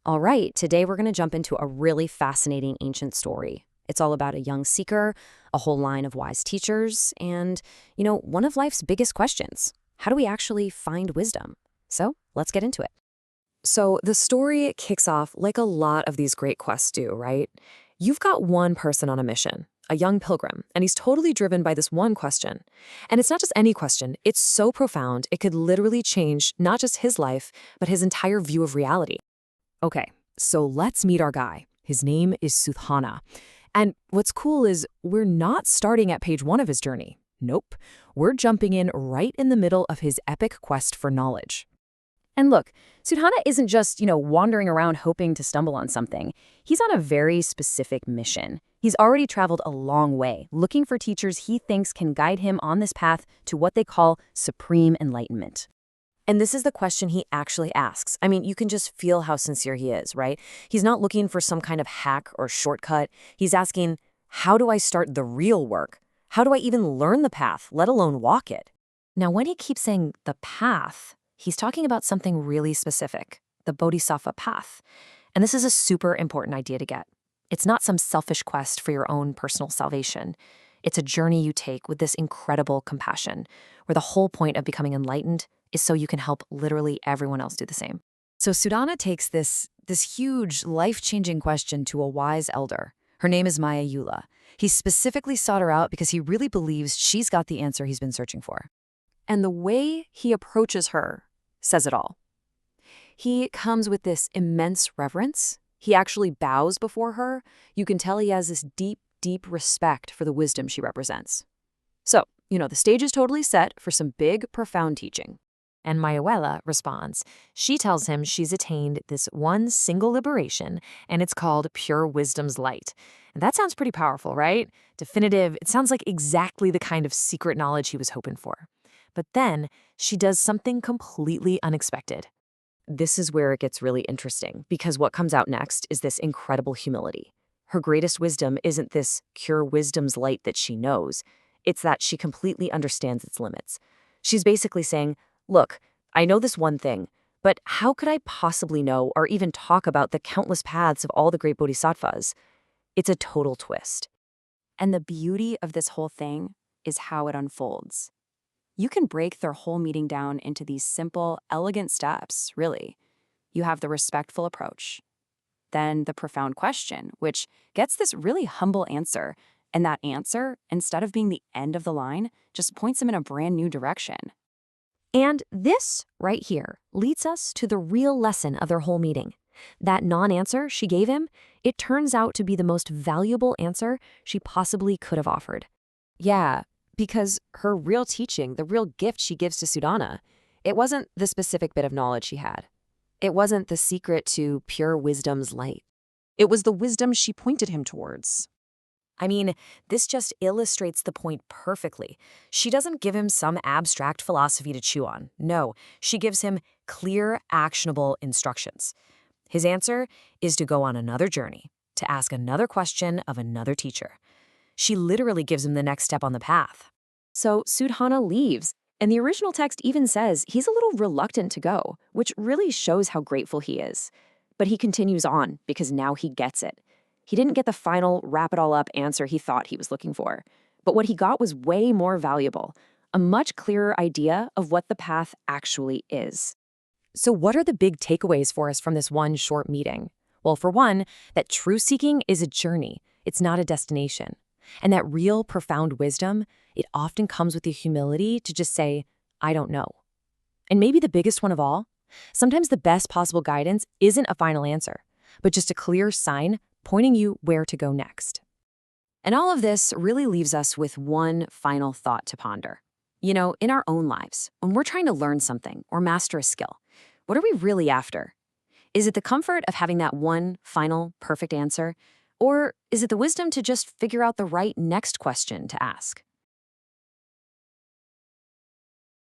All right, today we're going to jump into a really fascinating ancient story. It's all about a young seeker, a whole line of wise teachers, and, one of life's biggest questions. How do we actually find wisdom? So let's get into it. So the story kicks off like a lot of these great quests do, right? You've got one person on a mission, a young pilgrim, and he's totally driven by this one question. And it's not just any question, it's so profound, it could literally change not just his life, but his entire view of reality. Okay, so let's meet our guy. His name is Sudhana. And what's cool is we're not starting at page 1 of his journey. Nope, we're jumping in right in the middle of his epic quest for knowledge. And look, Sudhana isn't just, wandering around hoping to stumble on something. He's on a very specific mission. He's already traveled a long way, looking for teachers he thinks can guide him on this path to what they call supreme enlightenment. And this is the question he actually asks. I mean, you can just feel how sincere he is, right? He's not looking for some kind of hack or shortcut. He's asking, how do I start the real work? How do I even learn the path, let alone walk it? Now, when he keeps saying the path, he's talking about something really specific, the Bodhisattva path. And this is a super important idea to get. It's not some selfish quest for your own personal salvation. It's a journey you take with this incredible compassion, where the whole point of becoming enlightened is so you can help literally everyone else do the same. So Sudhana takes this huge, life-changing question to a wise elder. Her name is Mayayula. He specifically sought her out because he really believes she's got the answer he's been searching for. And the way he approaches her says it all. He comes with this immense reverence. He actually bows before her. You can tell he has this deep, deep respect for the wisdom she represents. So, the stage is totally set for some big, profound teaching. And Mayawela responds. She tells him she's attained this one single liberation, and it's called pure wisdom's light. And that sounds pretty powerful, right? Definitive. It sounds like exactly the kind of secret knowledge he was hoping for. But then she does something completely unexpected. This is where it gets really interesting, because what comes out next is this incredible humility. Her greatest wisdom isn't this pure wisdom's light that she knows. It's that she completely understands its limits. She's basically saying, look, I know this one thing, but how could I possibly know or even talk about the countless paths of all the great bodhisattvas? It's a total twist. And the beauty of this whole thing is how it unfolds. You can break their whole meeting down into these simple, elegant steps, really. You have the respectful approach, then the profound question, which gets this really humble answer, and that answer, instead of being the end of the line, just points them in a brand new direction. And this, right here, leads us to the real lesson of their whole meeting. That non-answer she gave him, it turns out to be the most valuable answer she possibly could have offered. Yeah, because her real teaching, the real gift she gives to Sudhana, it wasn't the specific bit of knowledge she had. It wasn't the secret to pure wisdom's light. It was the wisdom she pointed him towards. I mean, this just illustrates the point perfectly. She doesn't give him some abstract philosophy to chew on. No, she gives him clear, actionable instructions. His answer is to go on another journey, to ask another question of another teacher. She literally gives him the next step on the path. So Sudhana leaves, and the original text even says he's a little reluctant to go, which really shows how grateful he is. But he continues on because now he gets it. He didn't get the final wrap-it-all-up answer he thought he was looking for. But what he got was way more valuable, a much clearer idea of what the path actually is. So what are the big takeaways for us from this one short meeting? Well, for one, that true seeking is a journey. It's not a destination. And that real, profound wisdom, it often comes with the humility to just say, I don't know. And maybe the biggest one of all, sometimes the best possible guidance isn't a final answer, but just a clear sign pointing you where to go next. And all of this really leaves us with one final thought to ponder. In our own lives, when we're trying to learn something or master a skill, what are we really after? Is it the comfort of having that one final perfect answer? Or is it the wisdom to just figure out the right next question to ask?